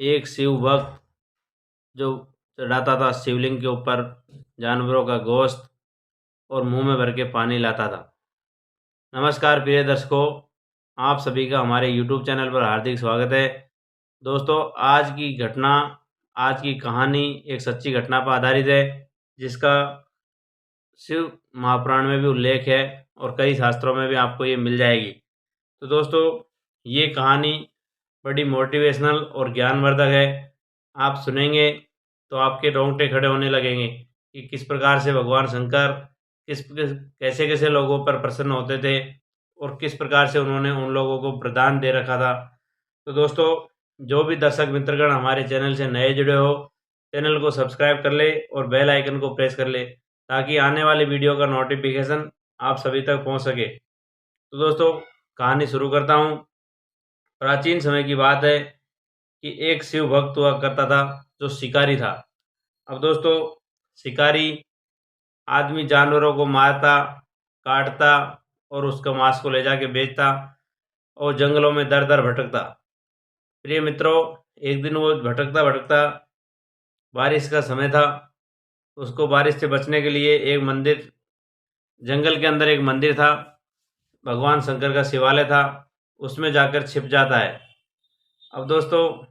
एक शिव भक्त जो चढ़ाता था शिवलिंग के ऊपर जानवरों का गोश्त और मुंह में भर के पानी लाता था। नमस्कार प्रिय दर्शकों, आप सभी का हमारे यूट्यूब चैनल पर हार्दिक स्वागत है। दोस्तों, आज की कहानी एक सच्ची घटना पर आधारित है, जिसका शिव महापुराण में भी उल्लेख है और कई शास्त्रों में भी आपको ये मिल जाएगी। तो दोस्तों, ये कहानी बड़ी मोटिवेशनल और ज्ञानवर्धक है। आप सुनेंगे तो आपके रोंगटे खड़े होने लगेंगे कि किस प्रकार से भगवान शंकर कैसे कैसे लोगों पर प्रसन्न होते थे और किस प्रकार से उन्होंने उन लोगों को वरदान दे रखा था। तो दोस्तों, जो भी दर्शक मित्रगण हमारे चैनल से नए जुड़े हो, चैनल को सब्सक्राइब कर ले और बेल आइकन को प्रेस कर ले, ताकि आने वाली वीडियो का नोटिफिकेशन आप सभी तक पहुंच सके। तो दोस्तों, कहानी शुरू करता हूं। प्राचीन समय की बात है कि एक शिव भक्त हुआ करता था जो शिकारी था। अब दोस्तों, शिकारी आदमी जानवरों को मारता, काटता और उसका मांस को ले जाके बेचता और जंगलों में दर दर भटकता। प्रिय मित्रों, एक दिन वो भटकता भटकता, बारिश का समय था, उसको बारिश से बचने के लिए एक मंदिर, जंगल के अंदर एक मंदिर था, भगवान शंकर का शिवालय था, उसमें जाकर छिप जाता है। अब दोस्तों,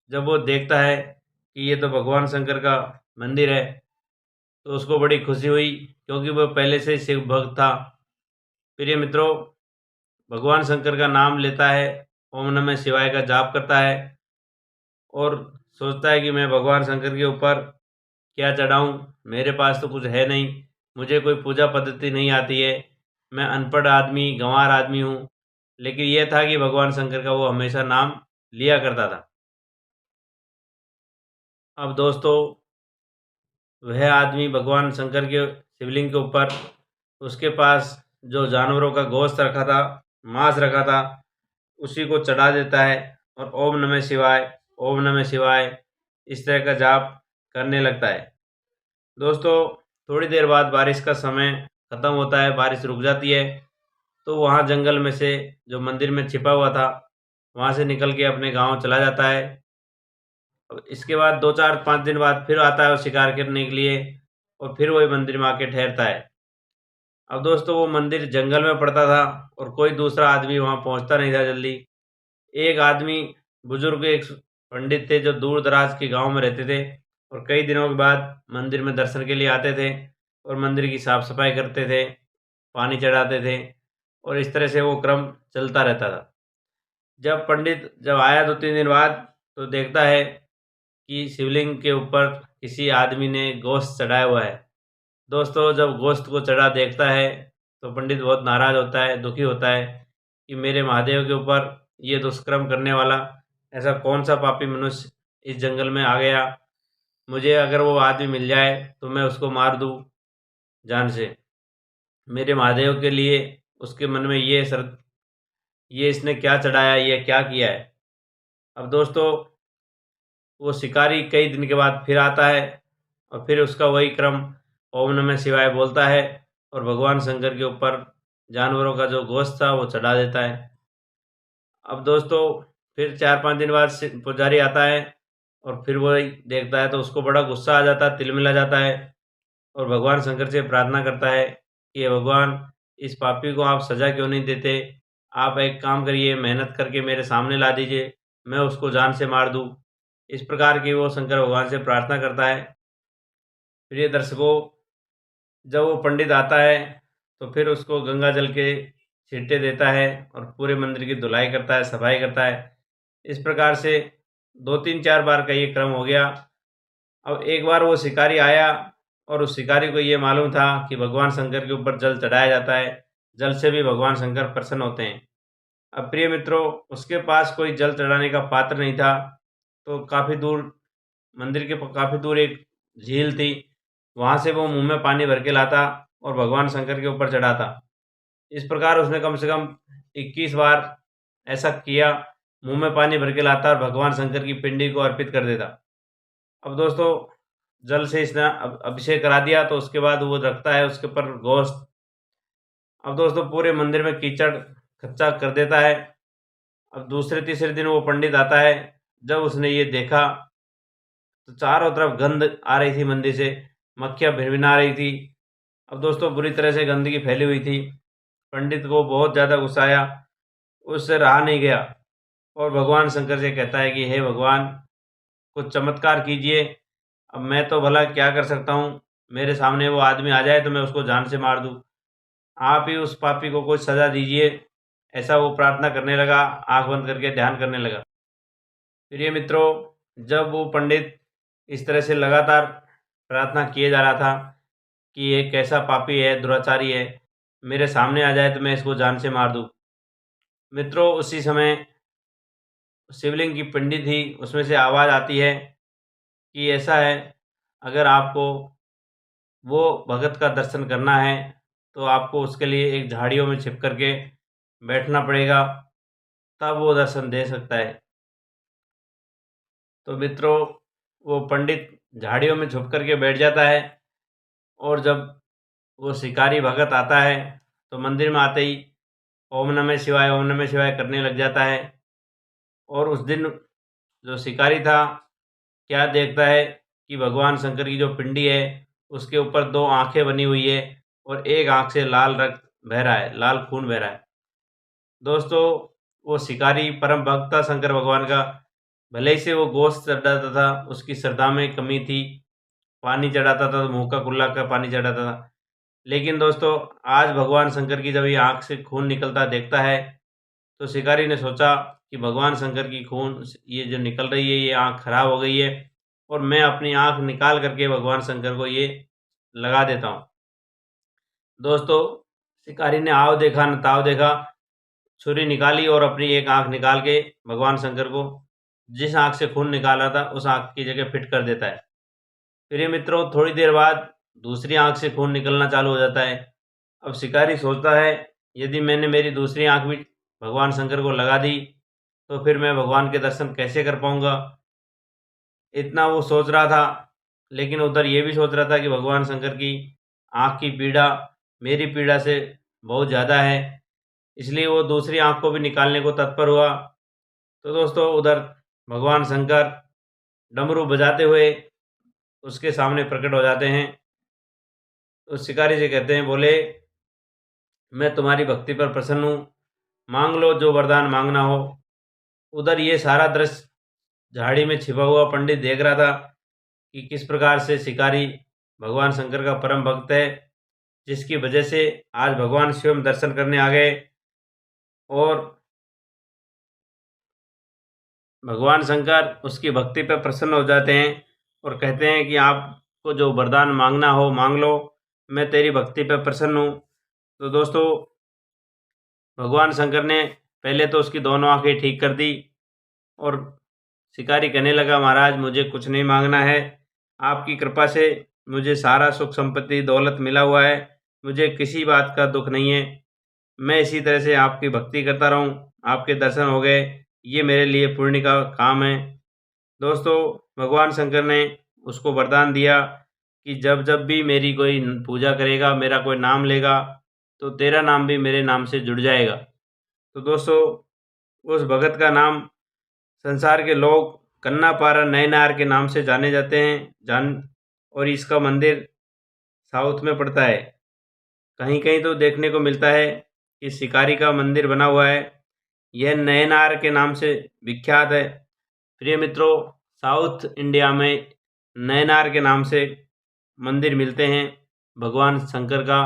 जब वो देखता है कि ये तो भगवान शंकर का मंदिर है, तो उसको बड़ी खुशी हुई, क्योंकि वो पहले से ही शिव भक्त था। प्रिय मित्रों, भगवान शंकर का नाम लेता है, ओम नमः शिवाय का जाप करता है और सोचता है कि मैं भगवान शंकर के ऊपर क्या चढ़ाऊं, मेरे पास तो कुछ है नहीं, मुझे कोई पूजा पद्धति नहीं आती है, मैं अनपढ़ आदमी, गंवार आदमी हूँ। लेकिन यह था कि भगवान शंकर का वो हमेशा नाम लिया करता था। अब दोस्तों, वह आदमी भगवान शंकर के शिवलिंग के ऊपर उसके पास जो जानवरों का गोश्त रखा था, मांस रखा था, उसी को चढ़ा देता है और ओम नमः शिवाय, ओम नमः शिवाय इस तरह का जाप करने लगता है। दोस्तों, थोड़ी देर बाद बारिश का समय ख़त्म होता है, बारिश रुक जाती है। तो वहाँ जंगल में से, जो मंदिर में छिपा हुआ था, वहाँ से निकल के अपने गांव चला जाता है। अब इसके बाद 2-4-5 दिन बाद फिर आता है वो शिकार करने के लिए और फिर वही मंदिर में आके ठहरता है। अब दोस्तों, वो मंदिर जंगल में पड़ता था और कोई दूसरा आदमी वहाँ पहुँचता नहीं था जल्दी। एक आदमी, बुजुर्ग एक पंडित थे जो दूर दराज के गांव में रहते थे और कई दिनों के बाद मंदिर में दर्शन के लिए आते थे और मंदिर की साफ सफाई करते थे, पानी चढ़ाते थे और इस तरह से वो क्रम चलता रहता था। जब पंडित आया 2-3 दिन बाद, तो देखता है कि शिवलिंग के ऊपर किसी आदमी ने गोश्त चढ़ाया हुआ है। दोस्तों, जब गोश्त को चढ़ा देखता है, तो पंडित बहुत नाराज़ होता है, दुखी होता है कि मेरे महादेव के ऊपर ये दुष्कर्म करने वाला ऐसा कौन सा पापी मनुष्य इस जंगल में आ गया। मुझे अगर वो आदमी मिल जाए तो मैं उसको मार दूँ जान से। मेरे महादेव के लिए उसके मन में ये इसने क्या चढ़ाया, ये क्या किया है। अब दोस्तों, वो शिकारी कई दिन के बाद फिर आता है और फिर उसका वही क्रम, ओम नमः शिवाय बोलता है और भगवान शंकर के ऊपर जानवरों का जो गोश्त था वो चढ़ा देता है। अब दोस्तों, फिर 4-5 दिन बाद पुजारी आता है और फिर वही देखता है, तो उसको बड़ा गुस्सा आ जाता है, तिलमिला जाता है और भगवान शंकर से प्रार्थना करता है कि हे भगवान, इस पापी को आप सज़ा क्यों नहीं देते? आप एक काम करिए, मेहनत करके मेरे सामने ला दीजिए, मैं उसको जान से मार दूँ। इस प्रकार की वो शंकर भगवान से प्रार्थना करता है। प्रिय दर्शकों, जब वो पंडित आता है, तो फिर उसको गंगा जल के छींटे देता है और पूरे मंदिर की धुलाई करता है, सफाई करता है। इस प्रकार से 2-3-4 बार का ये क्रम हो गया। अब एक बार वो शिकारी आया और उस शिकारी को ये मालूम था कि भगवान शंकर के ऊपर जल चढ़ाया जाता है, जल से भी भगवान शंकर प्रसन्न होते हैं। अब प्रिय मित्रों, उसके पास कोई जल चढ़ाने का पात्र नहीं था, तो काफ़ी दूर, मंदिर के काफ़ी दूर एक झील थी, वहाँ से वो मुँह में पानी भर के लाता और भगवान शंकर के ऊपर चढ़ाता। इस प्रकार उसने कम से कम 21 बार ऐसा किया, मुँह में पानी भर के लाता और भगवान शंकर की पिंडी को अर्पित कर देता। अब दोस्तों, जल से इसने अभिषेक करा दिया, तो उसके बाद वो रखता है उसके ऊपर गोश्त। अब दोस्तों, पूरे मंदिर में कीचड़ कच्चा कर देता है। अब दूसरे तीसरे दिन वो पंडित आता है जब उसने ये देखा तो चारों तरफ गंध आ रही थी मंदिर से, मक्खियाँ भिनभिना रही थी। अब दोस्तों बुरी तरह से गंदगी फैली हुई थी। पंडित को बहुत ज़्यादा गुस्सा आया, उससे रहा नहीं गया और भगवान शंकर से कहता है कि हे भगवान, कुछ चमत्कार कीजिए। अब मैं तो भला क्या कर सकता हूँ, मेरे सामने वो आदमी आ जाए तो मैं उसको जान से मार दूँ। आप ही उस पापी को कोई सज़ा दीजिए। ऐसा वो प्रार्थना करने लगा, आँख बंद करके ध्यान करने लगा। प्रिय मित्रों, जब वो पंडित इस तरह से लगातार प्रार्थना किए जा रहा था कि ये कैसा पापी है, दुराचारी है, मेरे सामने आ जाए तो मैं इसको जान से मार दूँ। मित्रों, उसी समय शिवलिंग की पिंडी थी, उसमें से आवाज़ आती है कि ऐसा है, अगर आपको वो भगत का दर्शन करना है तो आपको उसके लिए एक झाड़ियों में छिप कर के बैठना पड़ेगा, तब वो दर्शन दे सकता है। तो मित्रों, वो पंडित झाड़ियों में छुप कर के बैठ जाता है और जब वो शिकारी भगत आता है तो मंदिर में आते ही ओम नमः शिवाय, ओम नमः शिवाय करने लग जाता है। और उस दिन जो शिकारी था, क्या देखता है कि भगवान शंकर की जो पिंडी है उसके ऊपर 2 आँखें बनी हुई है और एक आँख से लाल रक्त बह रहा है, लाल खून बह रहा है। दोस्तों, वो शिकारी परम भक्त था शंकर भगवान का। भले ही से वो गोश्त चढ़ाता था, उसकी श्रद्धा में कमी थी, पानी चढ़ाता था तो मुँह का कुल्ला का पानी चढ़ाता था। लेकिन दोस्तों, आज भगवान शंकर की जब ये आँख से खून निकलता देखता है, तो शिकारी ने सोचा कि भगवान शंकर की खून ये जो निकल रही है, ये आँख खराब हो गई है और मैं अपनी आँख निकाल करके भगवान शंकर को ये लगा देता हूँ। दोस्तों, शिकारी ने आव देखा न ताव देखा, छुरी निकाली और अपनी एक आँख निकाल के भगवान शंकर को जिस आँख से खून निकाल रहा था, उस आँख की जगह फिट कर देता है। फिर ये मित्रों, थोड़ी देर बाद दूसरी आँख से खून निकलना चालू हो जाता है। अब शिकारी सोचता है, यदि मैंने मेरी दूसरी आँख भी भगवान शंकर को लगा दी, तो फिर मैं भगवान के दर्शन कैसे कर पाऊँगा? इतना वो सोच रहा था, लेकिन उधर ये भी सोच रहा था कि भगवान शंकर की आँख की पीड़ा मेरी पीड़ा से बहुत ज़्यादा है, इसलिए वो दूसरी आँख को भी निकालने को तत्पर हुआ। तो दोस्तों, उधर भगवान शंकर डमरू बजाते हुए उसके सामने प्रकट हो जाते हैं। उस शिकारी से कहते हैं, बोले, मैं तुम्हारी भक्ति पर प्रसन्न हूँ, माँग लो जो वरदान माँगना हो। उधर ये सारा दृश्य झाड़ी में छिपा हुआ पंडित देख रहा था कि किस प्रकार से शिकारी भगवान शंकर का परम भक्त है, जिसकी वजह से आज भगवान स्वयं दर्शन करने आ गए और भगवान शंकर उसकी भक्ति पर प्रसन्न हो जाते हैं और कहते हैं कि आपको जो वरदान मांगना हो मांग लो, मैं तेरी भक्ति पर प्रसन्न हूँ। तो दोस्तों, भगवान शंकर ने पहले तो उसकी दोनों आंखें ठीक कर दी और शिकारी कहने लगा, महाराज मुझे कुछ नहीं मांगना है, आपकी कृपा से मुझे सारा सुख संपत्ति दौलत मिला हुआ है, मुझे किसी बात का दुख नहीं है, मैं इसी तरह से आपकी भक्ति करता रहूं, आपके दर्शन हो गए, ये मेरे लिए पुण्य का काम है। दोस्तों, भगवान शंकर ने उसको वरदान दिया कि जब जब भी मेरी कोई पूजा करेगा, मेरा कोई नाम लेगा, तो तेरा नाम भी मेरे नाम से जुड़ जाएगा। तो दोस्तों, उस भगत का नाम संसार के लोग कन्नापारा नयनार के नाम से जाने जाते हैं और इसका मंदिर साउथ में पड़ता है। कहीं कहीं तो देखने को मिलता है कि शिकारी का मंदिर बना हुआ है, यह नयनार के नाम से विख्यात है। प्रिय मित्रों, साउथ इंडिया में नयनार के नाम से मंदिर मिलते हैं भगवान शंकर का।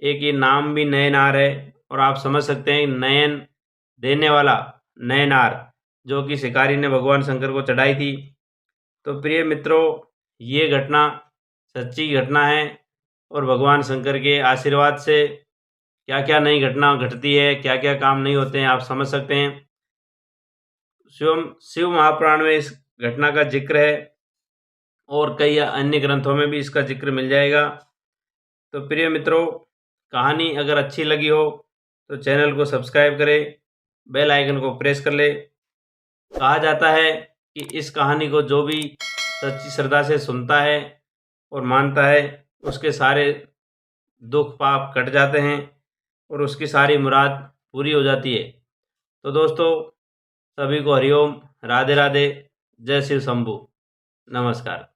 एक ये नाम भी नयनार है और आप समझ सकते हैं नयन देने वाला नयनार, जो कि शिकारी ने भगवान शंकर को चढ़ाई थी। तो प्रिय मित्रों, ये घटना सच्ची घटना है और भगवान शंकर के आशीर्वाद से क्या क्या नई घटना घटती है, क्या क्या काम नहीं होते हैं, आप समझ सकते हैं। शिव महापुराण में इस घटना का जिक्र है और कई अन्य ग्रंथों में भी इसका जिक्र मिल जाएगा। तो प्रिय मित्रों, कहानी अगर अच्छी लगी हो तो चैनल को सब्सक्राइब करें, बेल आइकन को प्रेस कर ले। कहा जाता है कि इस कहानी को जो भी सच्ची श्रद्धा से सुनता है और मानता है, उसके सारे दुख पाप कट जाते हैं और उसकी सारी मुराद पूरी हो जाती है। तो दोस्तों, सभी को हरिओम, राधे राधे, जय शिव शंभू, नमस्कार।